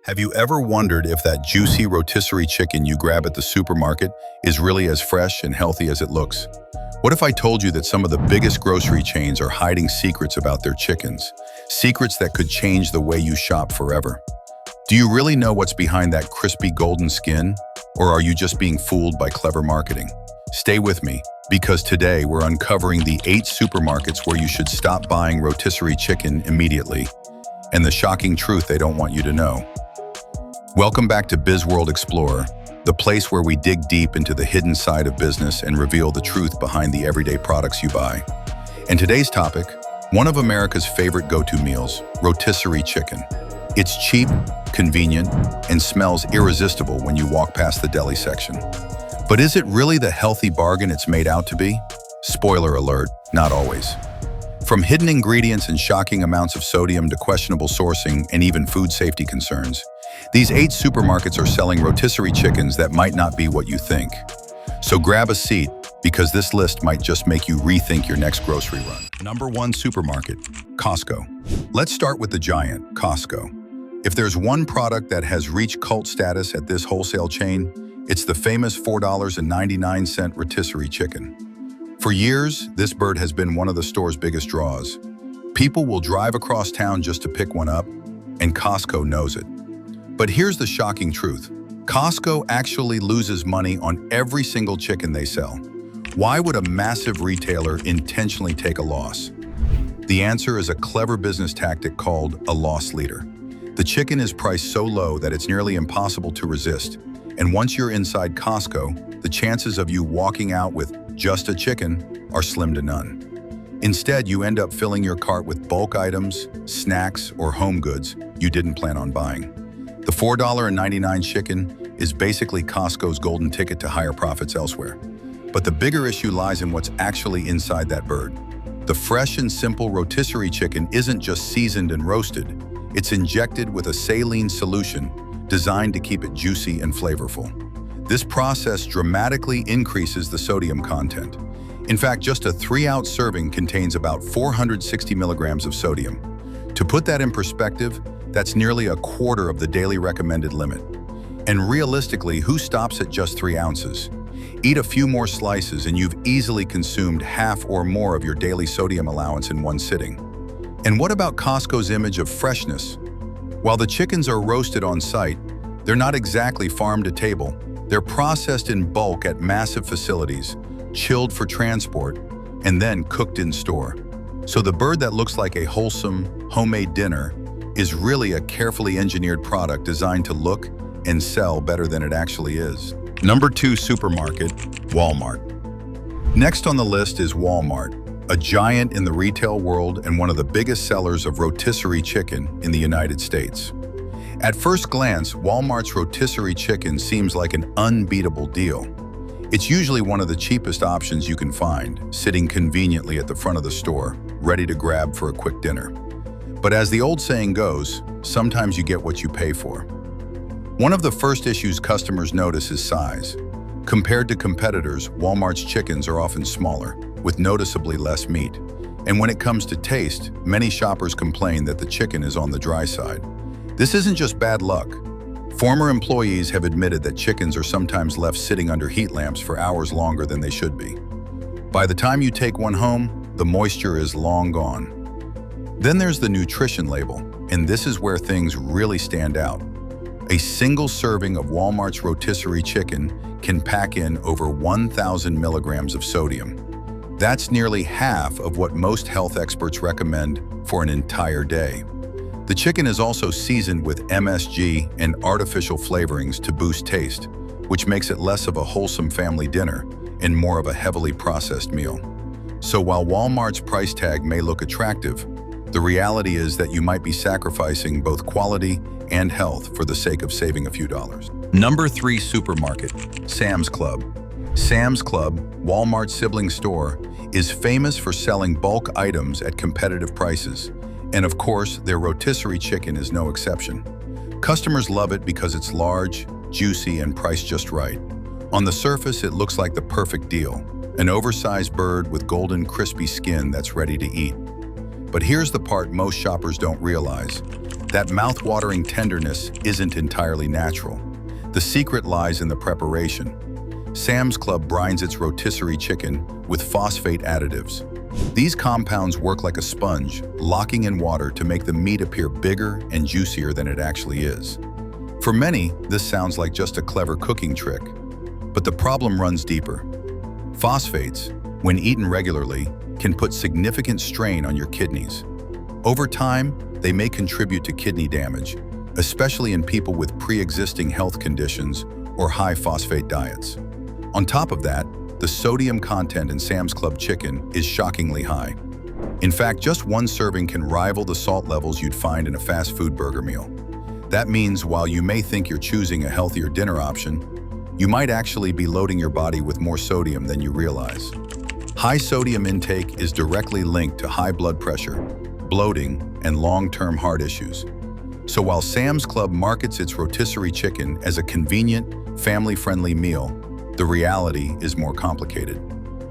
Have you ever wondered if that juicy rotisserie chicken you grab at the supermarket is really as fresh and healthy as it looks? What if I told you that some of the biggest grocery chains are hiding secrets about their chickens? Secrets that could change the way you shop forever. Do you really know what's behind that crispy golden skin? Or are you just being fooled by clever marketing? Stay with me, because today we're uncovering the 8 supermarkets where you should stop buying rotisserie chicken immediately, and the shocking truth they don't want you to know. Welcome back to BizWorld Explorer, the place where we dig deep into the hidden side of business and reveal the truth behind the everyday products you buy. And today's topic, one of America's favorite go-to meals, rotisserie chicken. It's cheap, convenient, and smells irresistible when you walk past the deli section. But is it really the healthy bargain it's made out to be? Spoiler alert, not always. From hidden ingredients and shocking amounts of sodium to questionable sourcing and even food safety concerns, these 8 supermarkets are selling rotisserie chickens that might not be what you think. So grab a seat, because this list might just make you rethink your next grocery run. Number 1 supermarket, Costco. Let's start with the giant, Costco. If there's one product that has reached cult status at this wholesale chain, it's the famous $4.99 rotisserie chicken. For years, this bird has been one of the store's biggest draws. People will drive across town just to pick one up, and Costco knows it. But here's the shocking truth. Costco actually loses money on every single chicken they sell. Why would a massive retailer intentionally take a loss? The answer is a clever business tactic called a loss leader. The chicken is priced so low that it's nearly impossible to resist. And once you're inside Costco, the chances of you walking out with just a chicken are slim to none. Instead, you end up filling your cart with bulk items, snacks, or home goods you didn't plan on buying. The $4.99 chicken is basically Costco's golden ticket to higher profits elsewhere. But the bigger issue lies in what's actually inside that bird. The fresh and simple rotisserie chicken isn't just seasoned and roasted. It's injected with a saline solution designed to keep it juicy and flavorful. This process dramatically increases the sodium content. In fact, just a 3-ounce serving contains about 460 milligrams of sodium. To put that in perspective, that's nearly a quarter of the daily recommended limit. And realistically, who stops at just 3 ounces? Eat a few more slices and you've easily consumed half or more of your daily sodium allowance in one sitting. And what about Costco's image of freshness? While the chickens are roasted on site, they're not exactly farm to table. They're processed in bulk at massive facilities, chilled for transport, and then cooked in store. So the bird that looks like a wholesome, homemade dinner is really a carefully engineered product designed to look and sell better than it actually is. Number 2 supermarket, Walmart. Next on the list is Walmart, a giant in the retail world and one of the biggest sellers of rotisserie chicken in the United States. At first glance, Walmart's rotisserie chicken seems like an unbeatable deal. It's usually one of the cheapest options you can find, sitting conveniently at the front of the store, ready to grab for a quick dinner. But as the old saying goes, sometimes you get what you pay for. One of the first issues customers notice is size. Compared to competitors, Walmart's chickens are often smaller, with noticeably less meat. And when it comes to taste, many shoppers complain that the chicken is on the dry side. This isn't just bad luck. Former employees have admitted that chickens are sometimes left sitting under heat lamps for hours longer than they should be. By the time you take one home, the moisture is long gone. Then there's the nutrition label, and this is where things really stand out. A single serving of Walmart's rotisserie chicken can pack in over 1,000 milligrams of sodium. That's nearly half of what most health experts recommend for an entire day. The chicken is also seasoned with MSG and artificial flavorings to boost taste, which makes it less of a wholesome family dinner and more of a heavily processed meal. So while Walmart's price tag may look attractive, the reality is that you might be sacrificing both quality and health for the sake of saving a few dollars. Number 3 supermarket, Sam's Club. Sam's Club, Walmart's sibling store, is famous for selling bulk items at competitive prices. And of course, their rotisserie chicken is no exception. Customers love it because it's large, juicy, and priced just right. On the surface, it looks like the perfect deal, an oversized bird with golden, crispy skin that's ready to eat. But here's the part most shoppers don't realize. That mouth-watering tenderness isn't entirely natural. The secret lies in the preparation. Sam's Club brines its rotisserie chicken with phosphate additives. These compounds work like a sponge, locking in water to make the meat appear bigger and juicier than it actually is. For many, this sounds like just a clever cooking trick. But the problem runs deeper. Phosphates, when eaten regularly, can put significant strain on your kidneys. Over time, they may contribute to kidney damage, especially in people with pre-existing health conditions or high phosphate diets. On top of that, the sodium content in Sam's Club chicken is shockingly high. In fact, just one serving can rival the salt levels you'd find in a fast food burger meal. That means while you may think you're choosing a healthier dinner option, you might actually be loading your body with more sodium than you realize. High sodium intake is directly linked to high blood pressure, bloating, and long-term heart issues. So while Sam's Club markets its rotisserie chicken as a convenient, family-friendly meal, the reality is more complicated.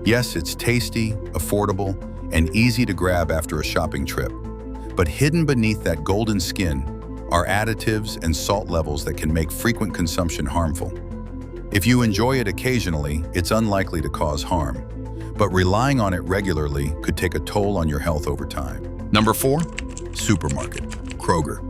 Yes, it's tasty, affordable, and easy to grab after a shopping trip. But hidden beneath that golden skin are additives and salt levels that can make frequent consumption harmful. If you enjoy it occasionally, it's unlikely to cause harm. But relying on it regularly could take a toll on your health over time. Number 4, supermarket, Kroger.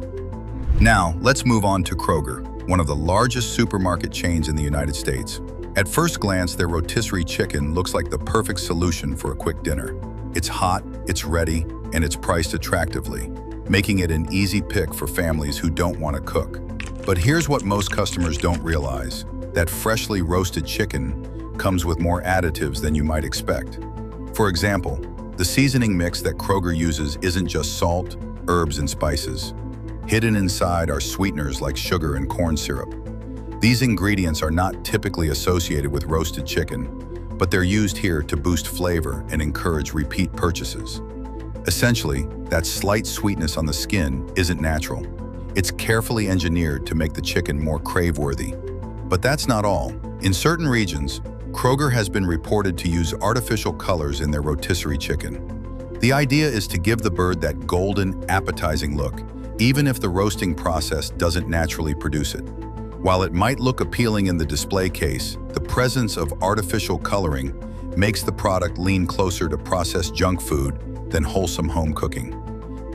Now, let's move on to Kroger, one of the largest supermarket chains in the United States. At first glance, their rotisserie chicken looks like the perfect solution for a quick dinner. It's hot, it's ready, and it's priced attractively, making it an easy pick for families who don't want to cook. But here's what most customers don't realize. That freshly roasted chicken comes with more additives than you might expect. For example, the seasoning mix that Kroger uses isn't just salt, herbs, and spices. Hidden inside are sweeteners like sugar and corn syrup. These ingredients are not typically associated with roasted chicken, but they're used here to boost flavor and encourage repeat purchases. Essentially, that slight sweetness on the skin isn't natural. It's carefully engineered to make the chicken more crave-worthy. But that's not all. In certain regions, Kroger has been reported to use artificial colors in their rotisserie chicken. The idea is to give the bird that golden, appetizing look, even if the roasting process doesn't naturally produce it. While it might look appealing in the display case, the presence of artificial coloring makes the product lean closer to processed junk food than wholesome home cooking.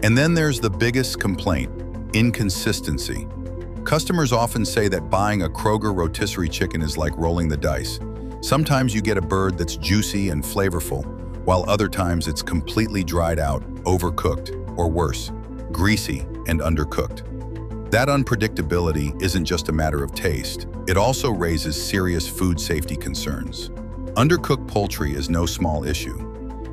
And then there's the biggest complaint, inconsistency. Customers often say that buying a Kroger rotisserie chicken is like rolling the dice. Sometimes you get a bird that's juicy and flavorful, while other times it's completely dried out, overcooked, or worse, greasy and undercooked. That unpredictability isn't just a matter of taste. It also raises serious food safety concerns. Undercooked poultry is no small issue,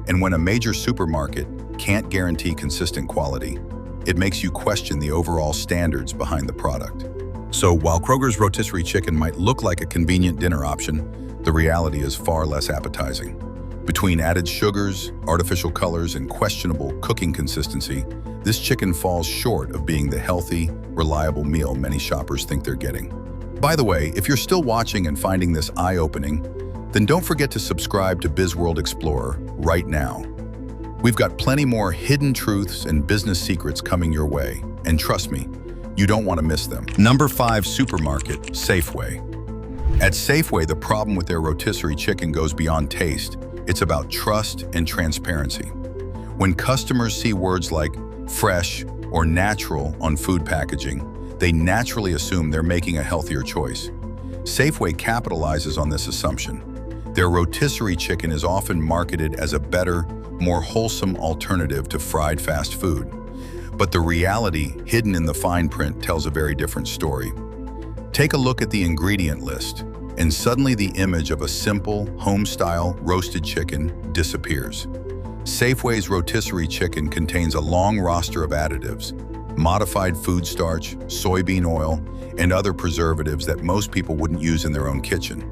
and when a major supermarket can't guarantee consistent quality, it makes you question the overall standards behind the product. So while Kroger's rotisserie chicken might look like a convenient dinner option, the reality is far less appetizing. Between added sugars, artificial colors, and questionable cooking consistency, this chicken falls short of being the healthy, reliable meal many shoppers think they're getting. By the way, if you're still watching and finding this eye-opening, then don't forget to subscribe to BizWorld Explorer right now. We've got plenty more hidden truths and business secrets coming your way, and trust me, you don't want to miss them. Number 5 supermarket, Safeway. At Safeway, the problem with their rotisserie chicken goes beyond taste. It's about trust and transparency. When customers see words like fresh or natural on food packaging, they naturally assume they're making a healthier choice. Safeway capitalizes on this assumption. Their rotisserie chicken is often marketed as a better, more wholesome alternative to fried fast food. But the reality hidden in the fine print tells a very different story. Take a look at the ingredient list, and suddenly the image of a simple, home-style roasted chicken disappears. Safeway's rotisserie chicken contains a long roster of additives, modified food starch, soybean oil, and other preservatives that most people wouldn't use in their own kitchen.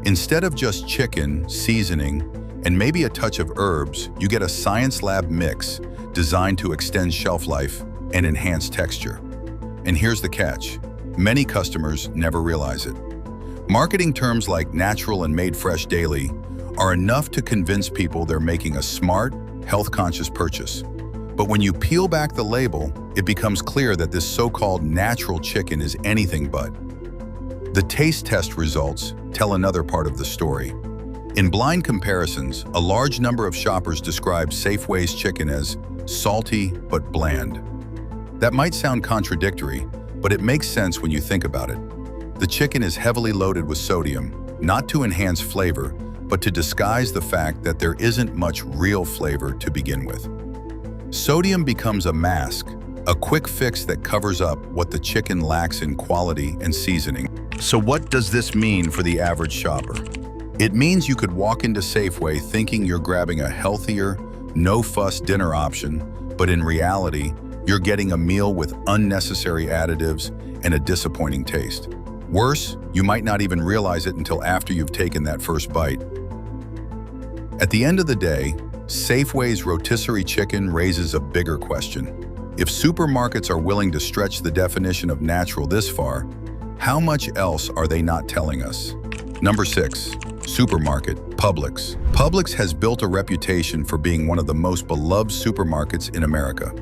Instead of just chicken, seasoning, and maybe a touch of herbs, you get a science lab mix designed to extend shelf life and enhance texture. And here's the catch. Many customers never realize it. Marketing terms like natural and made fresh daily are enough to convince people they're making a smart, health-conscious purchase. But when you peel back the label, it becomes clear that this so-called natural chicken is anything but. The taste test results tell another part of the story. In blind comparisons, a large number of shoppers describe Safeway's chicken as salty but bland. That might sound contradictory, but it makes sense when you think about it. The chicken is heavily loaded with sodium, not to enhance flavor, but to disguise the fact that there isn't much real flavor to begin with. Sodium becomes a mask, a quick fix that covers up what the chicken lacks in quality and seasoning. So what does this mean for the average shopper? It means you could walk into Safeway thinking you're grabbing a healthier, no-fuss dinner option, but in reality, you're getting a meal with unnecessary additives and a disappointing taste. Worse, you might not even realize it until after you've taken that first bite. At the end of the day, Safeway's rotisserie chicken raises a bigger question. If supermarkets are willing to stretch the definition of natural this far, how much else are they not telling us? Number 6. Supermarket, Publix. Publix has built a reputation for being one of the most beloved supermarkets in America.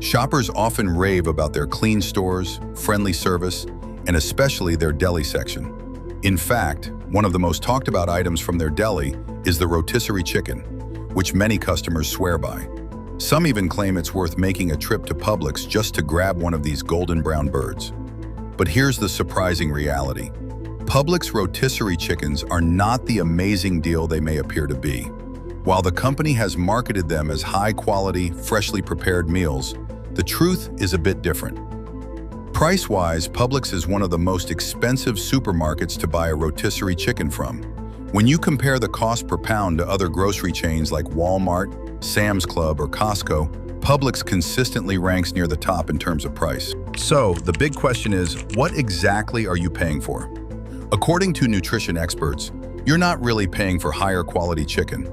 Shoppers often rave about their clean stores, friendly service, and especially their deli section. In fact, one of the most talked about items from their deli is the rotisserie chicken, which many customers swear by. Some even claim it's worth making a trip to Publix just to grab one of these golden brown birds. But here's the surprising reality. Publix rotisserie chickens are not the amazing deal they may appear to be. While the company has marketed them as high-quality, freshly prepared meals, the truth is a bit different. Price-wise, Publix is one of the most expensive supermarkets to buy a rotisserie chicken from. When you compare the cost per pound to other grocery chains like Walmart, Sam's Club, or Costco, Publix consistently ranks near the top in terms of price. So, the big question is, what exactly are you paying for? According to nutrition experts, you're not really paying for higher quality chicken.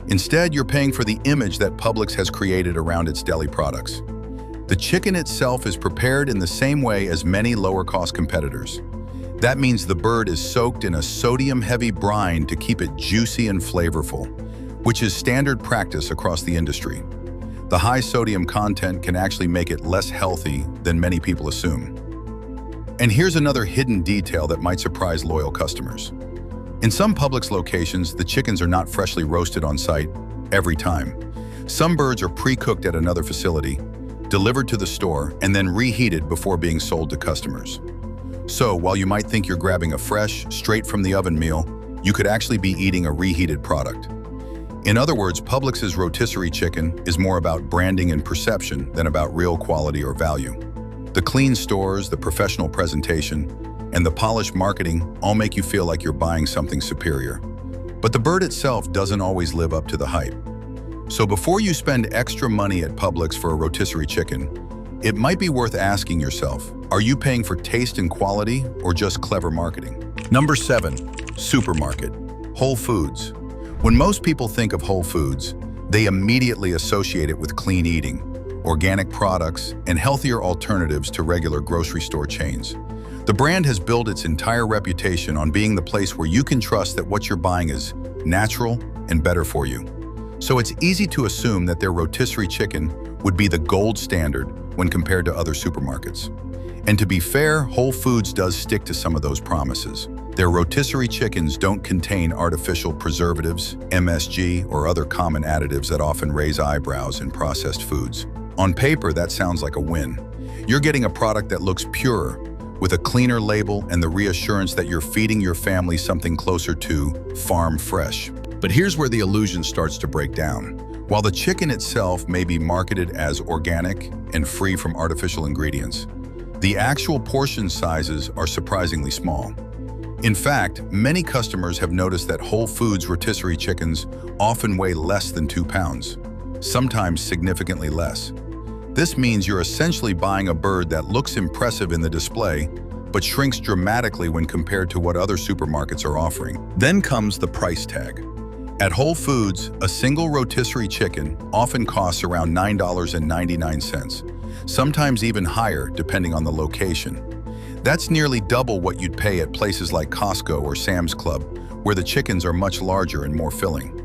Instead, you're paying for the image that Publix has created around its deli products. The chicken itself is prepared in the same way as many lower-cost competitors. That means the bird is soaked in a sodium-heavy brine to keep it juicy and flavorful, which is standard practice across the industry. The high sodium content can actually make it less healthy than many people assume. And here's another hidden detail that might surprise loyal customers. In some Publix locations, the chickens are not freshly roasted on site every time. Some birds are pre-cooked at another facility, delivered to the store, and then reheated before being sold to customers. So, while you might think you're grabbing a fresh, straight-from-the-oven meal, you could actually be eating a reheated product. In other words, Publix's rotisserie chicken is more about branding and perception than about real quality or value. The clean stores, the professional presentation, and the polished marketing all make you feel like you're buying something superior. But the bird itself doesn't always live up to the hype. So before you spend extra money at Publix for a rotisserie chicken, it might be worth asking yourself, are you paying for taste and quality or just clever marketing? Number 7, supermarket, Whole Foods. When most people think of Whole Foods, they immediately associate it with clean eating, organic products, and healthier alternatives to regular grocery store chains. The brand has built its entire reputation on being the place where you can trust that what you're buying is natural and better for you. So it's easy to assume that their rotisserie chicken would be the gold standard when compared to other supermarkets. And to be fair, Whole Foods does stick to some of those promises. Their rotisserie chickens don't contain artificial preservatives, MSG, or other common additives that often raise eyebrows in processed foods. On paper, that sounds like a win. You're getting a product that looks purer, with a cleaner label and the reassurance that you're feeding your family something closer to farm fresh. But here's where the illusion starts to break down. While the chicken itself may be marketed as organic and free from artificial ingredients, the actual portion sizes are surprisingly small. In fact, many customers have noticed that Whole Foods rotisserie chickens often weigh less than 2 pounds, sometimes significantly less. This means you're essentially buying a bird that looks impressive in the display, but shrinks dramatically when compared to what other supermarkets are offering. Then comes the price tag. At Whole Foods, a single rotisserie chicken often costs around $9.99, sometimes even higher depending on the location. That's nearly double what you'd pay at places like Costco or Sam's Club, where the chickens are much larger and more filling.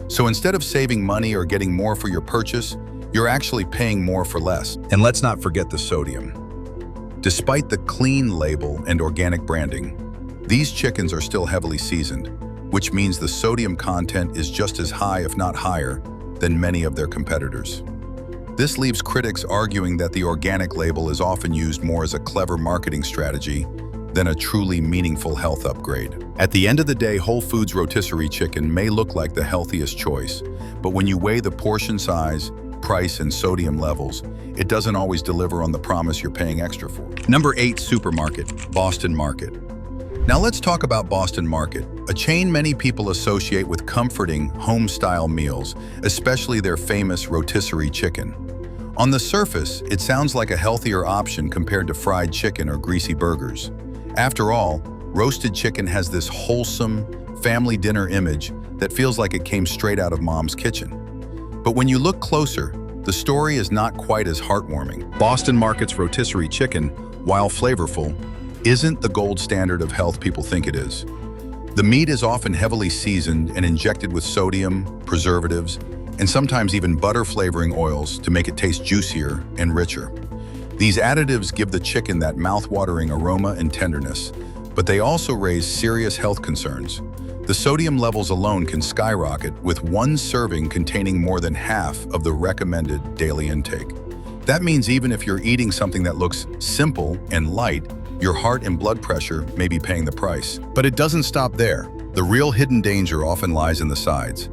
So instead of saving money or getting more for your purchase, you're actually paying more for less. And let's not forget the sodium. Despite the clean label and organic branding, these chickens are still heavily seasoned, which means the sodium content is just as high, if not higher, than many of their competitors. This leaves critics arguing that the organic label is often used more as a clever marketing strategy than a truly meaningful health upgrade. At the end of the day, Whole Foods rotisserie chicken may look like the healthiest choice, but when you weigh the portion size, price, and sodium levels, it doesn't always deliver on the promise you're paying extra for. Number 8, supermarket, Boston Market. Now let's talk about Boston Market, a chain many people associate with comforting, home-style meals, especially their famous rotisserie chicken. On the surface, it sounds like a healthier option compared to fried chicken or greasy burgers. After all, roasted chicken has this wholesome, family dinner image that feels like it came straight out of mom's kitchen. But when you look closer, the story is not quite as heartwarming. Boston Market's rotisserie chicken, while flavorful, isn't the gold standard of health people think it is. The meat is often heavily seasoned and injected with sodium, preservatives, and sometimes even butter flavoring oils to make it taste juicier and richer. These additives give the chicken that mouth-watering aroma and tenderness, but they also raise serious health concerns. The sodium levels alone can skyrocket, with one serving containing more than half of the recommended daily intake. That means even if you're eating something that looks simple and light, your heart and blood pressure may be paying the price. But it doesn't stop there. The real hidden danger often lies in the sides.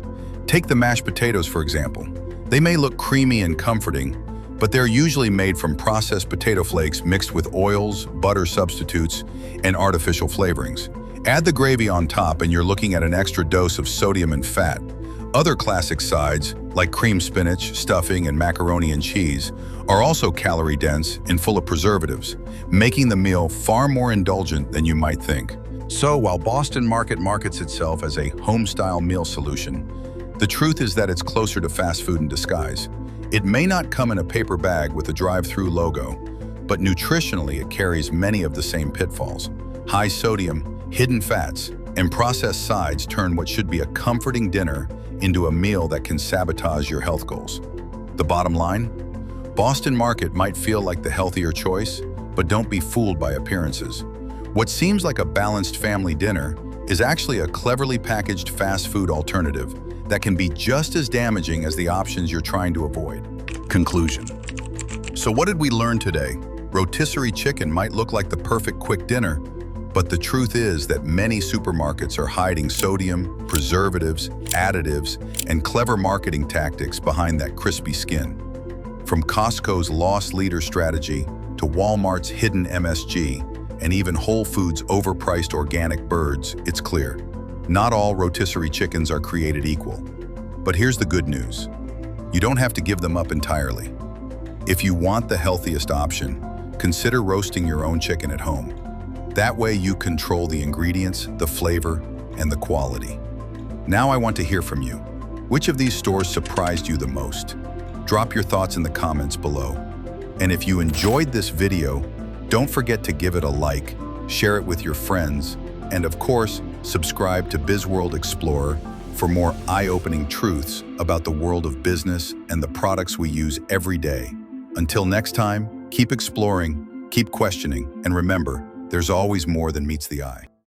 Take the mashed potatoes, for example. They may look creamy and comforting, but they're usually made from processed potato flakes mixed with oils, butter substitutes, and artificial flavorings. Add the gravy on top and you're looking at an extra dose of sodium and fat. Other classic sides, like cream spinach, stuffing, and macaroni and cheese, are also calorie-dense and full of preservatives, making the meal far more indulgent than you might think. So while Boston Market markets itself as a home-style meal solution, the truth is that it's closer to fast food in disguise. It may not come in a paper bag with a drive-through logo, but nutritionally it carries many of the same pitfalls. High sodium, hidden fats, and processed sides turn what should be a comforting dinner into a meal that can sabotage your health goals. The bottom line? Boston Market might feel like the healthier choice, but don't be fooled by appearances. What seems like a balanced family dinner is actually a cleverly packaged fast food alternative that can be just as damaging as the options you're trying to avoid. Conclusion. So what did we learn today? Rotisserie chicken might look like the perfect quick dinner, but the truth is that many supermarkets are hiding sodium, preservatives, additives, and clever marketing tactics behind that crispy skin. From Costco's loss leader strategy to Walmart's hidden MSG, and even Whole Foods' overpriced organic birds, it's clear. Not all rotisserie chickens are created equal. But here's the good news. You don't have to give them up entirely. If you want the healthiest option, consider roasting your own chicken at home. That way you control the ingredients, the flavor, and the quality. Now I want to hear from you. Which of these stores surprised you the most? Drop your thoughts in the comments below. And if you enjoyed this video, don't forget to give it a like, share it with your friends, and of course, subscribe to BizWorld Explorer for more eye-opening truths about the world of business and the products we use every day. Until next time, keep exploring, keep questioning, and remember, there's always more than meets the eye.